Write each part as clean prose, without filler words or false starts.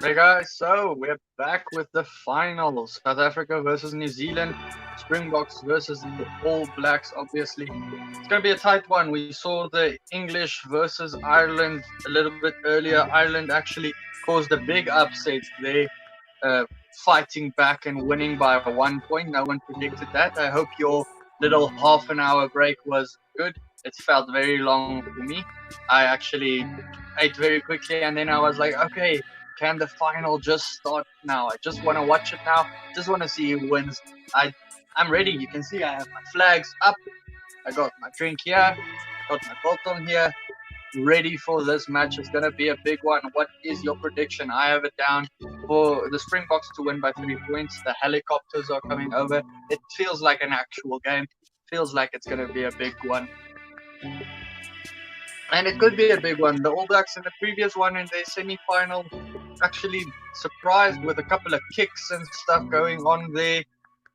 Hey guys, so we're back with the finals. South Africa versus New Zealand, Springboks versus the All Blacks, obviously. It's going to be a tight one. We saw the English versus Ireland a little bit earlier. Ireland actually caused a big upset there, fighting back and winning by 1 point. No one predicted that. I hope your little half an hour break was good. It felt very long for me. I actually ate very quickly and then I was like, okay, can the final just start now? I just want to watch it now. Just want to see who wins. I'm ready. You can see I have my flags up. I got my drink here. Got my bottle here. Ready for this match. It's gonna be a big one. What is your prediction? I have it down for the Springboks to win by 3 points. The helicopters are coming over. It feels like an actual game. Feels like it's gonna be a big one. And it could be a big one. The All Blacks in the previous one in their semi-final actually surprised with a couple of kicks and stuff going on there.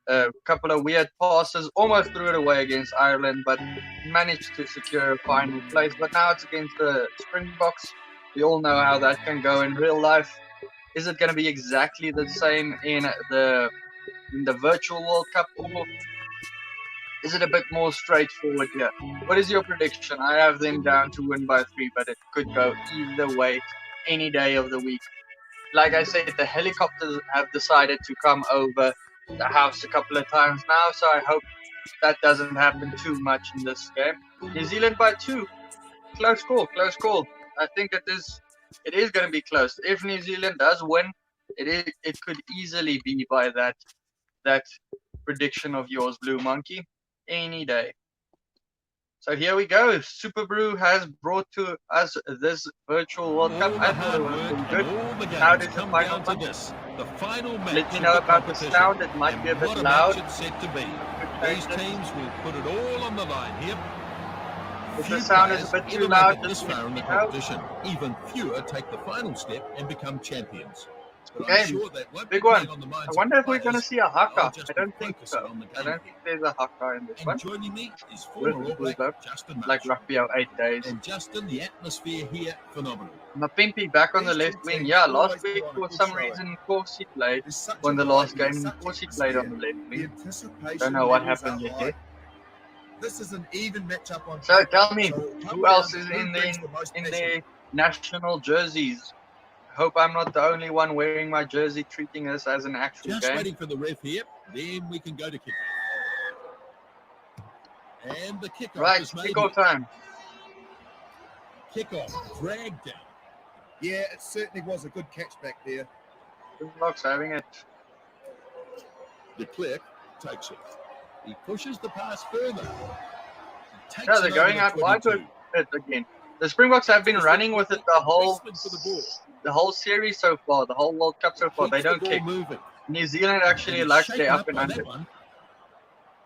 A couple of weird passes, almost threw it away against Ireland, but managed to secure a final place. But now it's against the Springboks. We all know how that can go in real life. Is it going to be exactly the same in the virtual World Cup, or is it a bit more straightforward here? What is your prediction? I have them down to win by 3, but it could go either way any day of the week. Like I said, the helicopters have decided to come over the house a couple of times now, so I hope that doesn't happen too much in this game. New Zealand by 2. Close call, close call. I think it is going to be close. If New Zealand does win, it could easily be by that prediction of yours, Blue Monkey, any day. So here we go. SuperBru has brought to us this virtual World Cup. I thought it was pretty good. Now it is the final one. The final match. Let me know about the sound. It might be a bit loud. It's set to be. These teams will put it all on the line here. If the sound is a bit too loud, this far in the competition, even fewer take the final step and become champions. Okay, big one. I wonder if we're going to see a haka. I don't think so. I don't think there's a haka in this one. Joining me is former All Black Justin like Rugby 8 days. And Justin, the atmosphere here, phenomenal. Mapimpi back on the left wing. Yeah, last week for some reason, Corsi played. Won the last game, Corsi played on the left wing. Don't know what happened there. This is an even matchup on. So tell me, who else is in the national jerseys? Hope I'm not the only one wearing my jersey, treating this as an actual game. Just waiting for the ref here, then we can go to kickoff. And the kickoff right, is made. Kickoff time. Kickoff, drag down. Yeah, it certainly was a good catch back there. Springboks having it. De Klerk takes it. He pushes the pass further. Yeah, they're going out wide with it again. The Springboks have been running with it the whole series so far, the whole World Cup so far. They don't kick. New Zealand actually likes their up and under.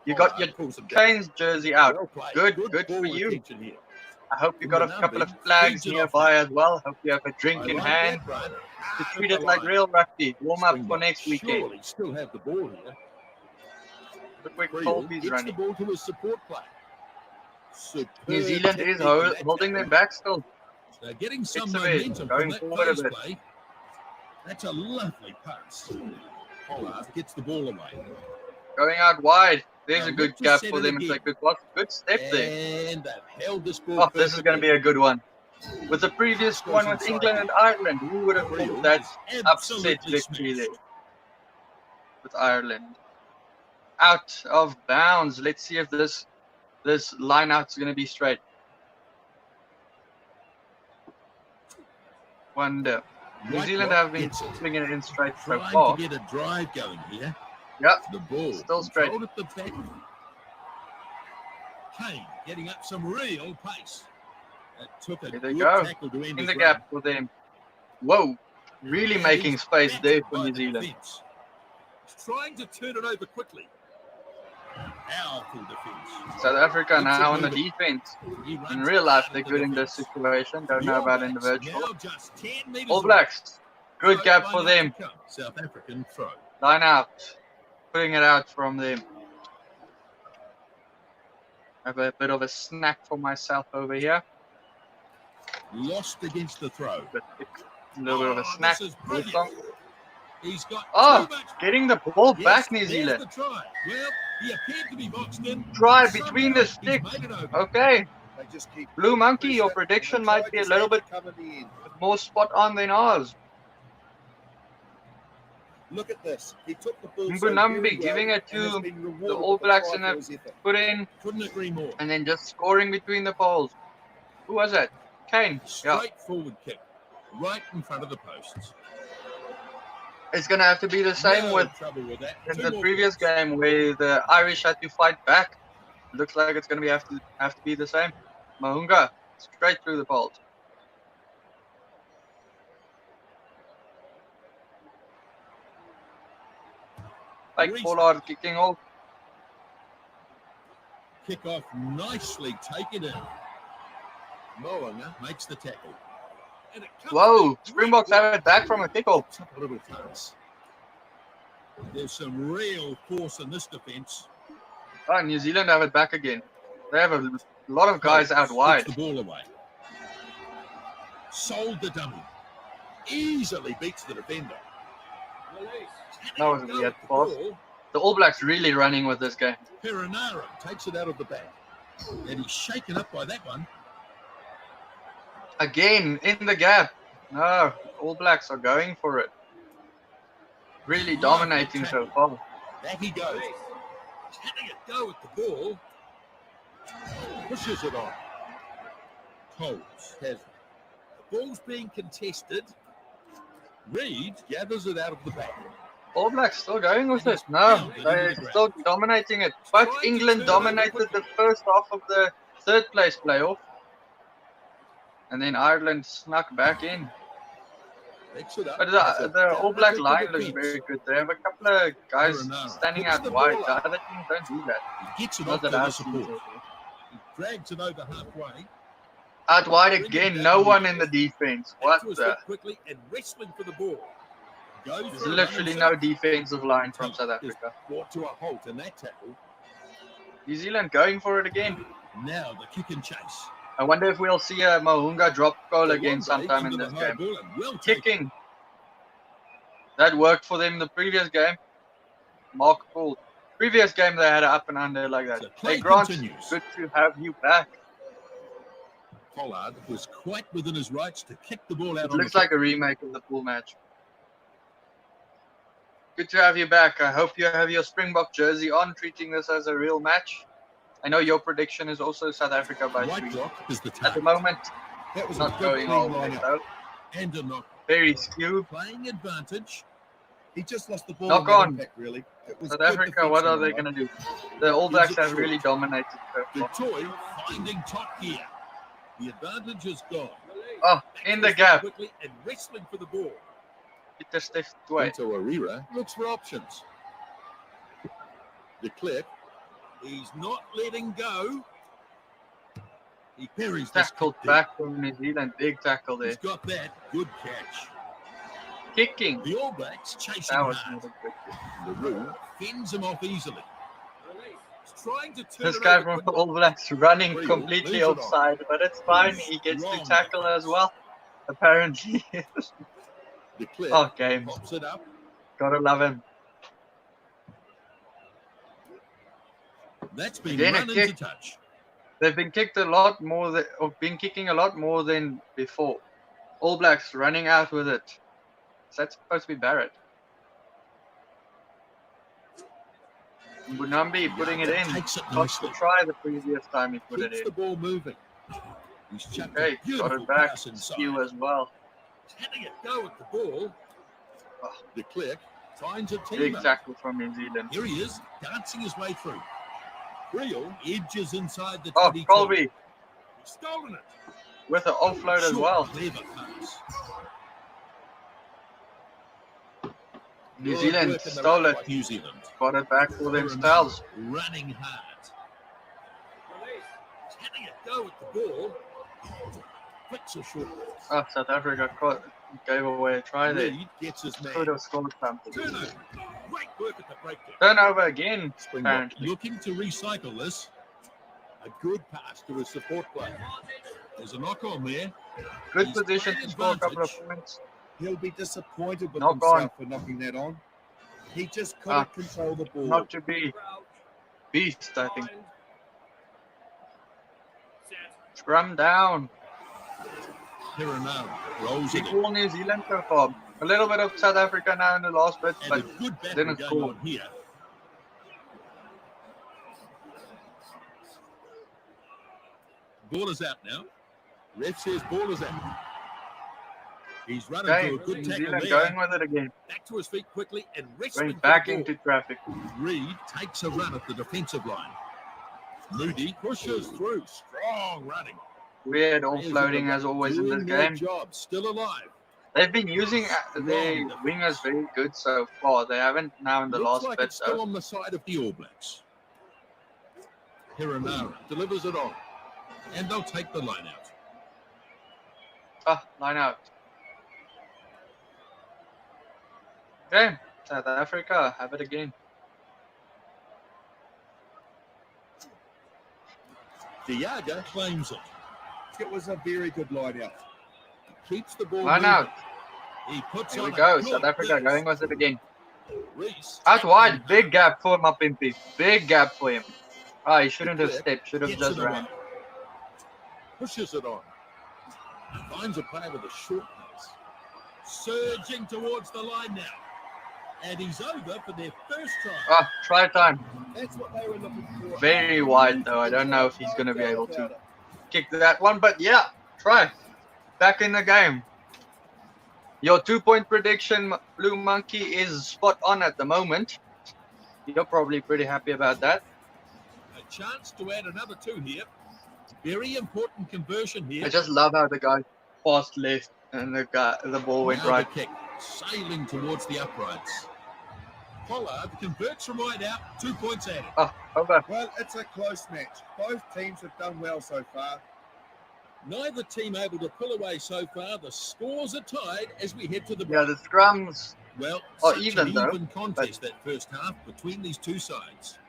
You got your Kane's jersey out. Good for you. I hope you got a couple of flags nearby as well. Hope you have a drink in hand to treat it like real rugby. Warm up for next weekend. Still have the ball here. The quick Colby's running. The ball to his support play. New Zealand is holding them back still. They're getting some momentum going forward a bit. Play. That's a lovely pass. Pollard gets the ball away. Going out wide. There's a good gap for them if they could block. Good step there. And they've held this ball. Oh, this is going to be a good one. With the previous one with England and Ireland, who would have thought that upset victory there with Ireland? Out of bounds. Let's see if this line out is going to be straight. Wonder. New Zealand have been swinging it in straight so far. To get a drive going here. Yep. The ball still straight. At the back. Kane getting up some real pace. That took a Here they good go. tackle to end In the run. gap for them. Whoa. Really making space there for New Zealand. He's trying to turn it over quickly. Powerful defense. South Africa now on the defense. In real life, they're good in this situation. Don't know about in the virtual. All Blacks. Good gap for them. South African throw. Line out. Putting it out from them. Have a bit of a snack for myself over here. Lost against the throw. But A little bit of a Oh, snack. this is Blue brilliant. song. He's got Oh, too much. getting the ball Yes, back, New there's Zealand. the try. Well, he appeared to be boxed in. Try Somehow between the he's sticks. made it over. Okay. They just keep Blue building Monkey, your pressure, and prediction the might be a Tigers little had to bit come in the end. more spot on than ours. Look at this. He took the ball so Mbunambi very well giving it and has to been the rewarded All with a Blacks try in for a his effort. put in Couldn't agree more. and then just scoring between the poles. Who was that? Kane. Yeah. Straightforward kick. Right in front of the posts. It's going to have to be the same No with trouble with that. in Two the more previous points. game where the Irish had to fight back. Looks like it's going to have to be the same. Mahunga straight through the poles. Like Reece Pollard kicking off. Kick off nicely taken in. Moanga makes the tackle. And it comes Whoa, back. Springboks have it back from a kickoff. It's up a little close. There's some real force in this defence. Oh, New Zealand have it back again. They have a lot of guys out wide. Puts the ball away. Sold the dummy. Easily beats the defender. That was a weird pass. The All Blacks really running with this game. Perenara takes it out of the back. And he's shaken up by that one. Again, in the gap. No, All Blacks are going for it. Really dominating so far. Back he goes. He's having a go at the ball. Pushes it on. Coles has it. The ball's being contested. Reed gathers it out of the back. All Blacks still going with it. No, they're still dominating it. But England dominated the first half of the third place playoff. And then Ireland snuck back in. But the All Black line looks very good. They have a couple of guys standing out wide. The other teams don't do that. He gets it Not off that to the I've seen. support. He drags it over halfway. Out wide again, no one in the defense. What Back to his the? feet quickly and wrestling for the ball. Goes There's for a literally run no himself. defensive line from South Is Africa. brought to a halt in that tackle. New Zealand going for it again. Now the kick and chase. I wonder if we'll see a Mahunga drop goal The again one sometime break in into this the high game. ball and well taken. Kicking. That worked for them the previous game. Mark pulled. Previous game they had an up and under like that. So play Hey Grant, continues. good to have you back. Pollard was quite within his rights to kick the ball out It on looks the like a remake of the pool match. Good to have you back. I hope you have your Springbok jersey on, treating this as a real match. I know your prediction is also South Africa by White 3. Rock is the At the target. moment, That was a not good going clean all the way line-up. though. And a knock. Very skewed. Playing advantage. He just lost the ball Knock on that on. impact, really. It was South good Africa, what defense are on they that going to do? The All Gives Blacks it have short. really dominated so The far. toy finding top gear. The advantage is gone. Oh, in the gap. Quickly and wrestling for the ball. Pieter Stiff Tway. Into Arira looks for options. De Klerk. He's not letting go. He buries this Tackled kick deep. back from New Zealand. Big tackle there. He's got that. Good catch. Kicking. The All Blacks chasing That was hard. not a good kick. LaRue fends him off easily. He's trying to turn This it guy over from quickly. All Blacks running Real completely leaves it on. offside, but it's fine. He gets to tackle as well. Apparently. De Klerk Oh, games. pops it up. Gotta love him. That's been Again, a run into kick. touch. They've been kicked a lot more than, or been kicking a lot more than before. All Blacks running out with it. So that's supposed to be Barrett. Mbunambi putting it in. Takes it Lost the nicely. try the previous time he put it Keeps in. the ball moving. He's chucked Okay, a got beautiful it back. pass inside. Skew as well. He's having a go at the ball. Oh. De Klerk finds a Big teammate. tackle from New Zealand. Here he is, dancing his way through. Creel edges inside the Oh, 22. Colby He's stolen it. with an offload as Short, well. clever pass. New Good Zealand work in the stole run it. by New Zealand. Got it back for themselves. Running hard. He's having a go at the ball. Flicks a short. Oh, South Africa gave away a try there. Reed gets his Could man. have scored something. Turnover. Great work at the breakdown. Turnover again, Springbok apparently. looking to recycle this. A good pass to his support player. There's a knock on there. Good He's position playing to score a couple of advantage. points. He'll be disappointed with Knock himself for knocking that on. He just couldn't control the ball. Not to be beast, I think. Scrum down. Hiranara rolls it Big in. all New Zealand so far. A little bit of South Africa now in the last bit, And but a good battle didn't going score. on here. Ball is out now. Ref says ball is out. He's running Okay, to a good New tackle Zealand there. going with it again. Back to his feet quickly and Going wrestling for back the ball. into traffic. Reed takes a run at the defensive line. Moody pushes through. Strong running. Weird Players in offloading the as ruck always in this doing their game. job, still alive. They've been using their wingers very good so far. They haven't now in the Looks last like bit it's still though. on the side of the All Blacks. Hiranara delivers it on. And they'll take the line out. Ah, line out. Okay, South Africa, have it again. Diaga claims it. It was a very good line out. Keeps the ball Line moving. out. He puts Here on we a go. good South Africa burst. going with it again. Reese Out tackling wide. hard. Big gap for Mapimpi. Big gap for him. Ah, he shouldn't have Click, stepped. Should have gets just it ran. away. Pushes it on. Finds a player with a short pass. Surging towards the line now. And he's over for their first try. Ah, try time. That's what they were looking for. Very wide though. I don't know if he's going to be able to kick that one. But yeah, try. Back in the game. Your 2-point prediction, Blue Monkey, is spot on at the moment. You're probably pretty happy about that. A chance to add another 2 here. Very important conversion here. I just love how the guy passed left and the ball went Now right. the kick, sailing towards the uprights. Pollard converts from right out, 2 points added. Oh, over. Well, it's a close match. Both teams have done well so far. Neither team able to pull away so far. The scores are tied as we head to the Yeah, break. the scrums. Well, Oh, such even an though, even contest that first half between these two sides.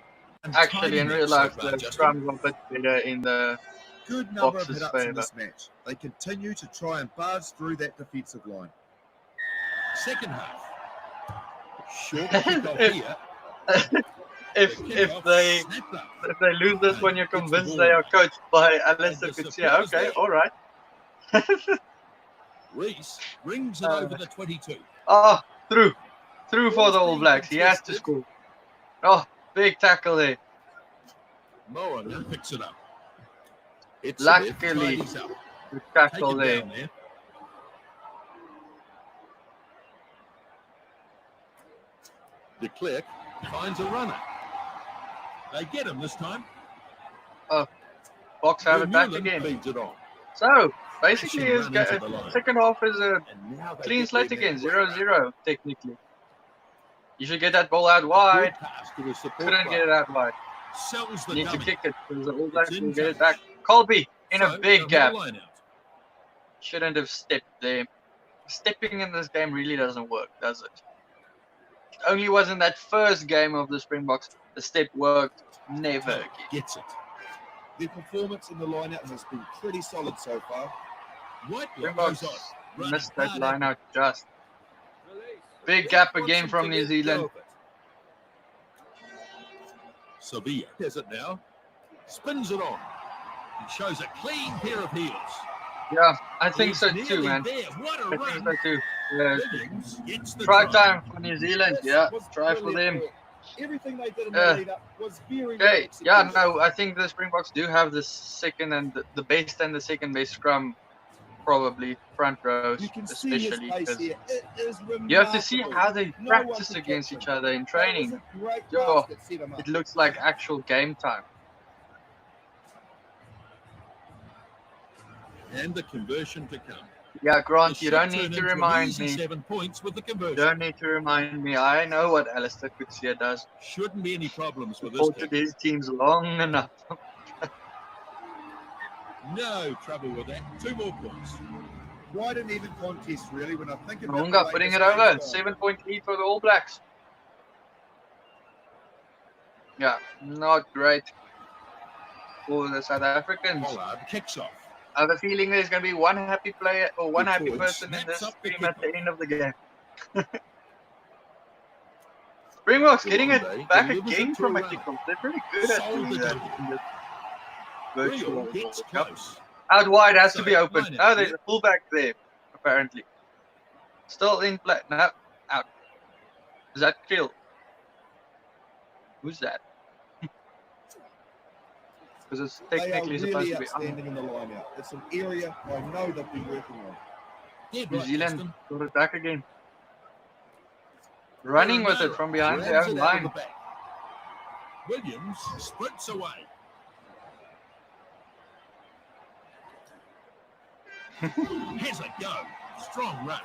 And Actually, in tidy real match so life, far, the Justin. scrums are a bit better in the Good number of Box's hit-ups in favour. this match. They continue to try and barge through that defensive line. Second half. Short kickoff here. if The if kickoff they snapped up. if they lose this one, you're Gets the convinced ball. they are coached by And Alistair the Kutsia. support is Okay, there. all right. Reese brings it over the 22. Oh, through for Ball's the All being Blacks. He has to contested. score. Oh, big tackle there. Moa now picks it up. It's Luckily, tidies up. the Take tackle it there. down there. De Klerk finds a runner. They get him this time. Box have it back Vermeulen again. feeds it on. So basically, Crashing his run into the line. second half is a And now they clean get slate their again, man 0-0 technically. You should get that ball out Good wide. pass to his support Couldn't player. get it out wide. Sells the Need to dummy. kick it because the All Blacks in will get it touch. back. Colby in So, a big they'll gap. have a line out. Shouldn't have stepped there. Stepping in this game really doesn't work, does it? It only was in that first game of the Springboks the step worked. Never again. Gets it. Their performance in the line-out has been pretty solid so far. White goes Springboks on. Running missed that hard line at out just. it. Big gap Wants again him from to New let Zealand. go of it. Sevilla has it now. Spins it on. He shows a clean pair of heels. Yeah, I think He's so nearly too, man. There. What a I think run. so too. Yeah. Williams gets the Try try. time for New Zealand. This Yeah, was try for brilliant them. work. Everything they did in Yeah. the lead-up was very Okay, well yeah, executed. no, I think the Springboks do have the second and the best and the second best scrum, probably front rows, You can see his especially pace because here. It is you have to see remarkable. how they No one practice can against catch each him. other in That was training. a great Sure. pass that set him up. It looks like actual game time. And the conversion to come. Yeah, Grant, This you should don't turn need to into an remind easy me. 7 points with the You conversion. don't need to remind me. I know what Alistair Kutsia does. Shouldn't be any problems with this Supported kick. his teams long enough. No trouble with that. 2 more points. Quite an even contest, really, when I think about Munga the way putting this it over. game's gone. 7-point lead for the All Blacks. Yeah, not great for the South Africans. Pollard kicks off. I have a feeling there's going to be one happy player or one Good happy choice. person in this Snaps up the stream at the kickoff. end of the game. Springboks getting it Grande back delivers again it to from a a runner. kickoff. They're pretty good at Sold doing the that tackle. in this Real virtual gets World Cup. close. Out wide has to be So, open. line Oh, out there's here. a fullback there, apparently. Still in play. No, out. Is that Krill? Who's that? Because it's They are technically supposed really to be outstanding in the line out. It's an area I know they've been working on. Dead New right, Zealand Justin. got it back again. Running with it from behind their Grabs own it out of the line. back. Williams sprints away. Has a go. Strong run.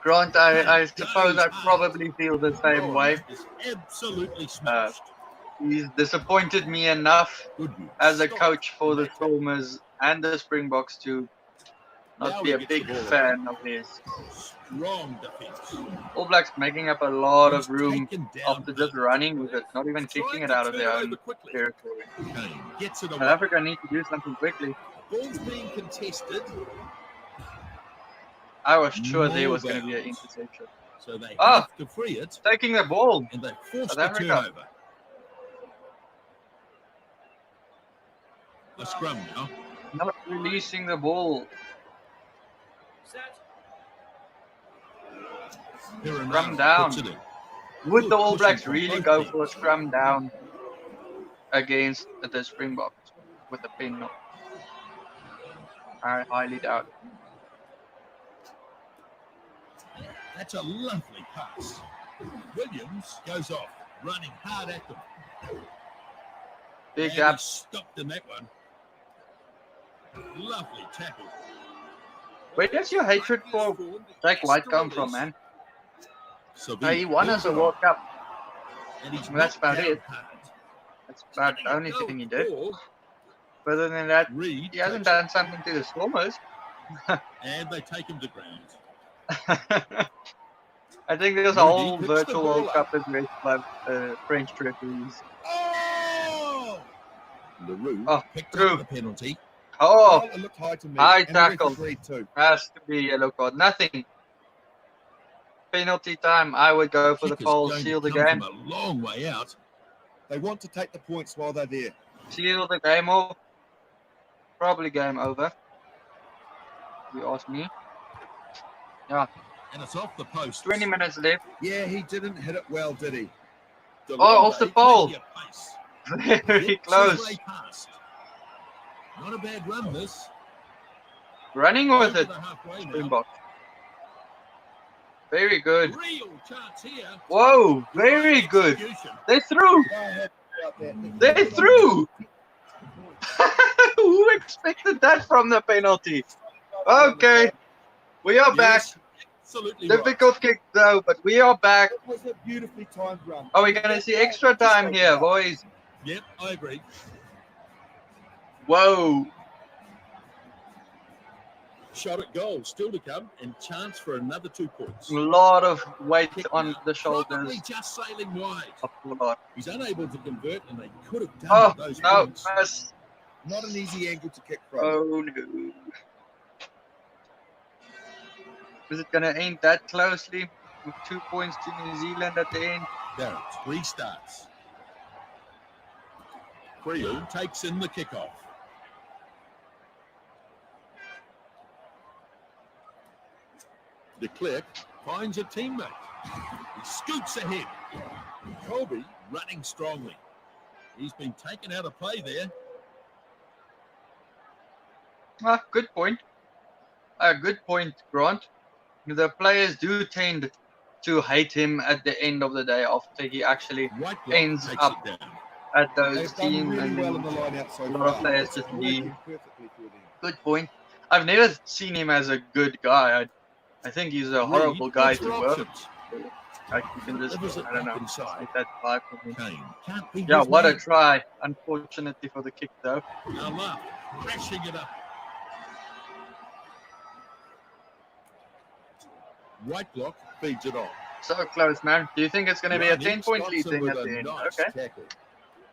Grant, I suppose I probably feel the same way. Lawrence is absolutely smashed. He's disappointed me enough Good use. as a Stop. coach for the That's it. Stormers and the Springboks to not Now be he a gets the big ball fan of his. Strong defense. All Blacks making up a lot of He's room taken down after just running with it, not even kicking it Trying out to of turn their it own over quickly. territory. Kane gets it South away. Africa need to do something quickly. Ball's being contested. I was sure there More was going to be an bounds. interception. So they Ah. have to free it, Taking the ball. and they force South the Africa. turnover. A scrum now. Not releasing the ball. Hiranara Scrum down. puts it in. Would Good the All pushing Blacks from really both go teams. for a scrum down against the Springboks with a pin? No. I highly doubt. That's a lovely pass. Williams goes off, running hard at them. Big And gap. he's stopped in that one. Lovely tackle. Where does your hatred for Jake White come from, man? He won us a World Cup. And he's That's knocked about down it. hard. That's about the only thing he did. Other than that, Reed he hasn't takes done something to the Stormers. it, and they take him to ground. I think there's a Rudy whole picks the virtual ball World up. Cup is raced by French referees. Oh! LaRue Oh, picked through. up the penalty. Oh, Well, it looked high to me. high and the ref tackle. agreed too. has to be yellow card. Nothing. Penalty time. I would go for the Kick is foul, going to seal the come game. from a long way out. They want to take the points while they're there. Seal the game off. Probably game over. If you ask me. Yeah, And it's off the post. 20 minutes left. Yeah, he didn't hit it well, did he? Oh, off the pole. Very Very close. Not a bad run, this. Running with Over it. the halfway now. Springbok. Very good. Real chance here. Whoa, very good. Execution. They threw. They threw. Who expected that from the penalty? Okay, we are back. Yes, absolutely right. Difficult kick though, but we are back. It was a beautifully timed run. Are we going to see extra time here, boys? Yep, I agree. Whoa. Shot at goal, still to come, and chance for another 2 points. A lot of weight Kick on now, the shoulders probably just sailing wide. of Pollard. He's unable to convert, and they could have done Oh, with those no. points. Miss. Not an easy angle to kick from. Oh, no. Is it going to end that closely? With 2 points to New Zealand at the end? Barrett restarts. Creel takes in the kickoff. De Klerk finds a teammate. He scoots ahead. Colby running strongly. He's been taken out of play there. Ah, good point. Good point, Grant. The players do tend to hate him at the end of the day after he actually White ends takes up it down. at those They've done teams. really And well in the line out so a lot of far. players It's just working leave. perfectly for them. Good point. I've never seen him as a good guy. I think he's a horrible Reed guy looks to for work. options. Like you can just, Delivers it I don't know, up inside. get that vibe from him. Kane can't be Yeah, his what a man. try. Unfortunately for the kick, though. Allah, crashing it up. Whitelock feeds it on. So close, man. Do you think it's going to be a Ronnie 10-point lead stops him thing with at the a end? nice Okay. tackle.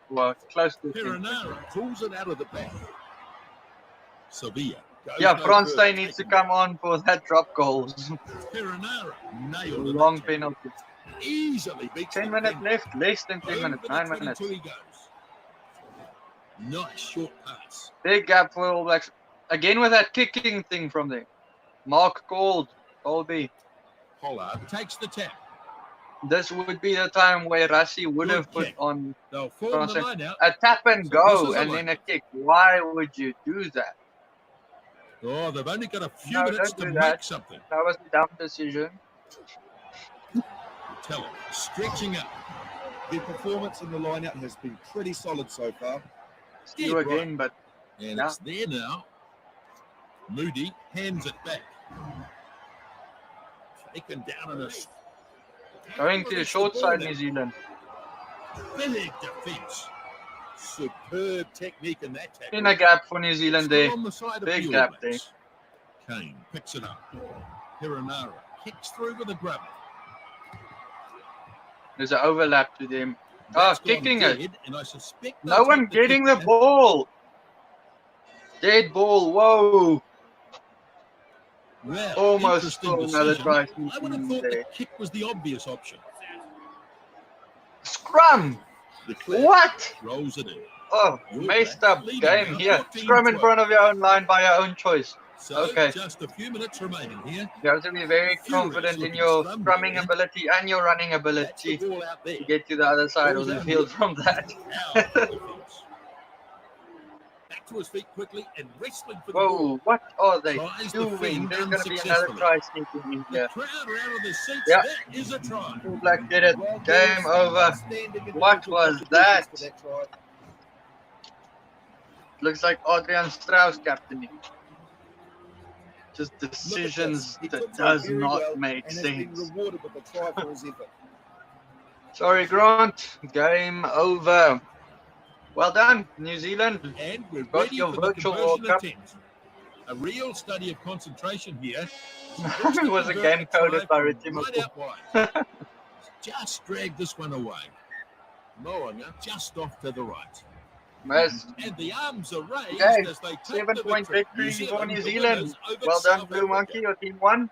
Well, close to 10. Hiranara pulls it out of the back. Sevilla. goes Yeah, no France further, needs to taking come on for that drop goals. Perenara nailed it. Long penalty. Easily beats 10 the minutes defender. left, less than 10 Over minutes, the 9 22 minutes. he goes. Nice short pass. Big gap for All Blacks. Again with that kicking thing from there. Mark called. Colby. Pollard takes the tap. This would be the time where Rassi would Good have put kick. on They'll form the line out. a tap and So this go is a and line then a out. kick. Why would you do that? Oh, they've only got a few No, minutes don't to do make that. something. That was a dumb decision. Tell him. Stretching up. The performance in the line-out has been pretty solid so far. See you again, but And yeah. it's there now. Moody hands it back. Taken down in a... going to the short side, New Zealand. Big defence. Superb technique in that tackle. In a gap for New Zealand Still there. on the side of Big the All gap Blacks. Kane picks it up. Perenara kicks through with a grab. There's an overlap to them. That's gone kicking it. dead, and I suspect No they'll one take the getting kick the there. ball. Dead ball. Whoa. Well, Almost interesting saw another decision. try. I would have thought there. the kick was the obvious option. Scrum. Declare What? rolls it in. Oh, All messed Blacks up leading game now, here. 14-12. Scrum in front of your own line by your own choice. So Okay. just a few minutes remaining here. You have to be very Furious confident in looking your scrum scrumming there. ability and your running That's the ability ball out there. to get to the other side of Ball's the out field here. from that. Powerful defence. Back to his feet quickly and wrestling for the ball. Whoa, what are they Tries doing? defend There's going to be another unsuccessfully. try sneaking in The here. crowd are out of their seats. Yeah. That is a try. All Black did it. Well, Game there's over. outstanding What individual was contributions that? to that try. Looks like Adrian Strauss captaining. Just Look at this. decisions He that took to it does very not well make and has been sense. rewarded with a try for his effort. Sorry, Grant. Game over. Well done, New Zealand. And we're Got ready your for the virtual conversion World Cup. attempt. A real study of concentration here. It was a game coded by Richie right McCool. out wide. Just drag this one away. Moanga just off to the right. Yes. And the arms are raised Okay, as they take 7-point the victory for New the Zealand. winners over Well done, South Blue Africa. Monkey. Your team won.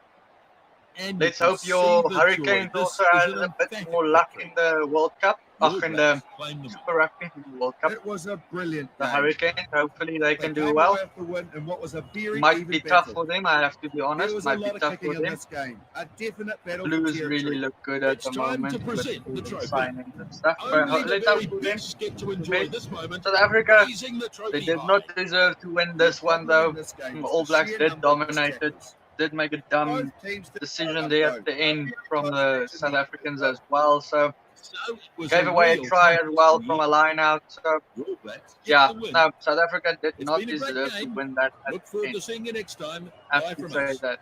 And Let's you can hope your see the Hurricanes joy. This also is has an a bit emphatic more luck victory. in the World Cup. The Ach, All in the Blacks claim them. Super Rugby World Cup. It was a brilliant The game. Hurricanes, hopefully they They can came do well. away with the win in what was a very Might even be tough battle. for them, I have to be There honest. was a Might be lot of tough kicking for in them. this game. A definite battle for Blues territory. really look good at It's the time moment to with present all the the trophy. signings and stuff. But Only the let's hope very for them. best get to enjoy this moment. South Africa, Raising the they trophy did high. not deserve to win The this one problem though. in this game was All the Blacks sheer did number of missed dominate it. tackles. Did make a dumb Both teams did decision up there though. at the end from Close the to South the- Africans as well. So So it was gave away a real try as contest well in from the a line out. So end. The All Blacks get yeah, the win. no, South Africa did It's not been a great deserve to game. win that at Look the forward end. to seeing you next time. I Bye have to from say us. that.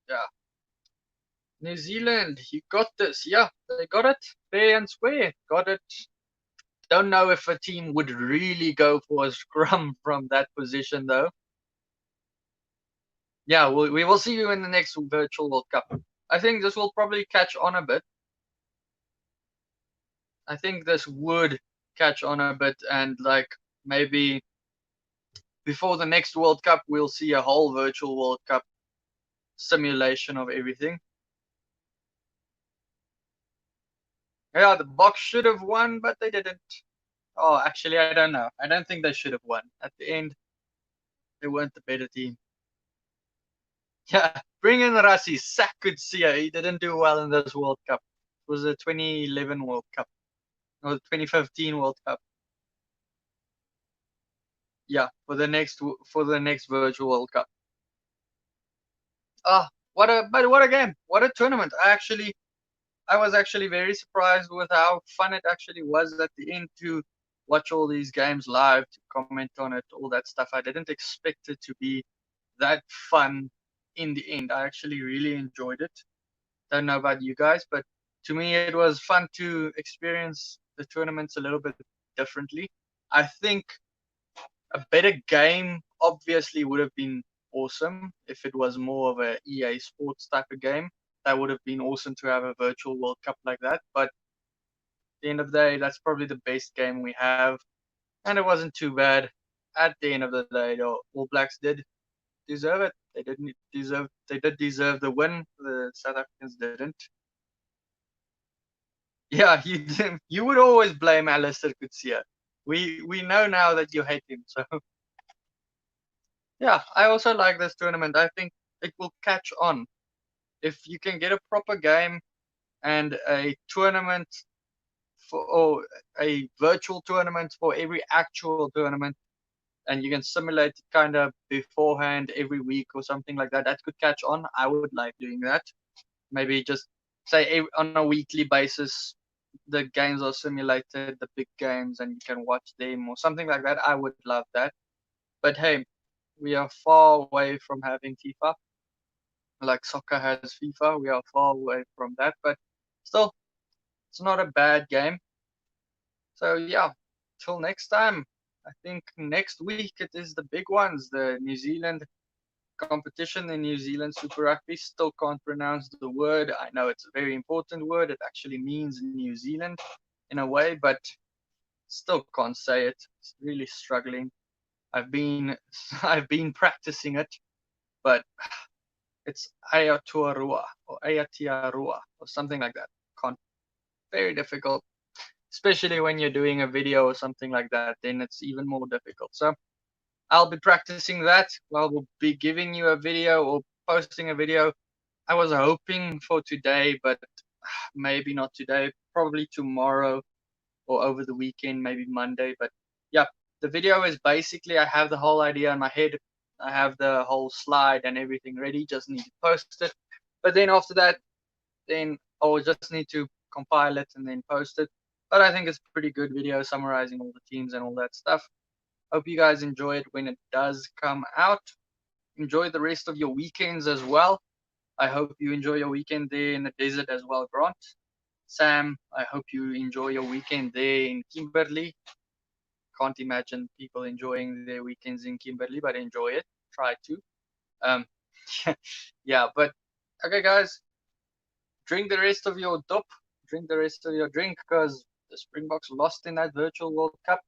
Yeah. New Zealand, you got this. Yeah, they got it fair and square. Got it. Don't know if a team would really go for a scrum from that position though. Yeah, we will see you in the next virtual World Cup. I think this will probably catch on a bit. I think this would catch on a bit, and like maybe before the next World Cup, we'll see a whole virtual World Cup simulation of everything. Yeah, the Box should have won, but they didn't. Oh, actually, I don't know. I don't think they should have won. At the end, they weren't the better team. Yeah, bring in Rassi. Sack could see her. He didn't do well in this World Cup. It was the 2011 World Cup. Or the 2015 World Cup. Yeah, for the next virtual World Cup. What a game. What a tournament. I was actually very surprised with how fun it actually was at the end to watch all these games live, to comment on it, all that stuff. I didn't expect it to be that fun in the end. I actually really enjoyed it. Don't know about you guys, but to me it was fun to experience the tournaments a little bit differently. I think a better game obviously would have been awesome if it was more of a EA Sports type of game. That would have been awesome to have a virtual World Cup like that. But at the end of the day, that's probably the best game we have. And it wasn't too bad. at the end of the day, the All Blacks did deserve it. They didn't deserve. They did deserve the win. The South Africans didn't. Yeah, you would always blame Alistair Coetzee. We know now that you hate him. So yeah, I also like this tournament. I think it will catch on if you can get a proper game and a tournament or a virtual tournament for every actual tournament, and you can simulate it kind of beforehand every week or something like that. That could catch on. I would like doing that. Maybe just say on a weekly basis, the games are simulated, the big games, and you can watch them or something like that. I would love that. But hey, we are far away from having FIFA. Like soccer has FIFA, we are far away from that. But still, it's not a bad game. So yeah, till next time. I think next week it is the big ones, the New Zealand competition, the New Zealand Super Rugby. Still can't pronounce the word. I know it's a very important word. It actually means New Zealand in a way, but still can't say it. It's really struggling. I've been I've been practicing it, but it's Aotearoa or Aotearoa or something like that. Can't. Very difficult, especially when you're doing a video or something like that. Then it's even more difficult. So I'll be practicing that. I will be giving you a video or posting a video. I was hoping for today, but maybe not today. Probably tomorrow or over the weekend, maybe Monday. But yeah, the video is basically I have the whole idea in my head. I have the whole slide and everything ready. Just need to post it. But then after that, then I'll just need to compile it and then post it. But I think it's a pretty good video summarizing all the teams and all that stuff. Hope you guys enjoy it when it does come out. Enjoy the rest of your weekends as well. I hope you enjoy your weekend there in the desert as well, Grant. Sam, I hope you enjoy your weekend there in Kimberley. Can't imagine people enjoying their weekends in Kimberley, but enjoy it. Try to. Um, yeah, but okay, guys, drink the rest of your dop. Drink the rest of your drink because the Springboks lost in that virtual World Cup.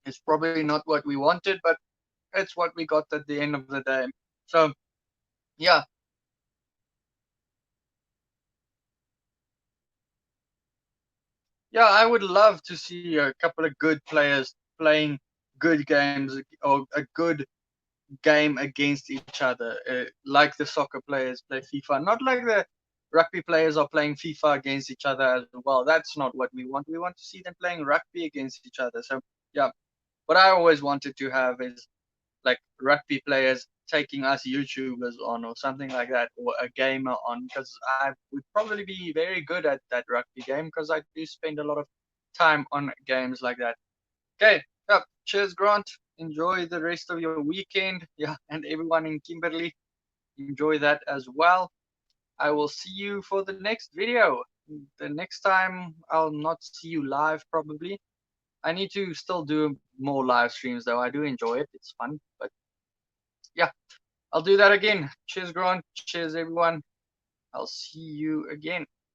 It's probably not what we wanted, but it's what we got at the end of the day. So, yeah. Yeah, I would love to see a couple of good players playing good games or a good game against each other, like the soccer players play FIFA. Not like the rugby players are playing FIFA against each other as well. That's not what we want. We want to see them playing rugby against each other. So, yeah, what I always wanted to have is like rugby players taking us YouTubers on or something like that, or a gamer on, because I would probably be very good at that rugby game because I do spend a lot of time on games like that. Okay, yeah, cheers, Grant. Enjoy the rest of your weekend. Yeah, and everyone in Kimberley, enjoy that as well. I will see you for the next video. The next time I'll not see you live probably. I need to still do more live streams though. I do enjoy it. It's fun, but yeah, I'll do that again. Cheers, Grant. Cheers, everyone. I'll see you again.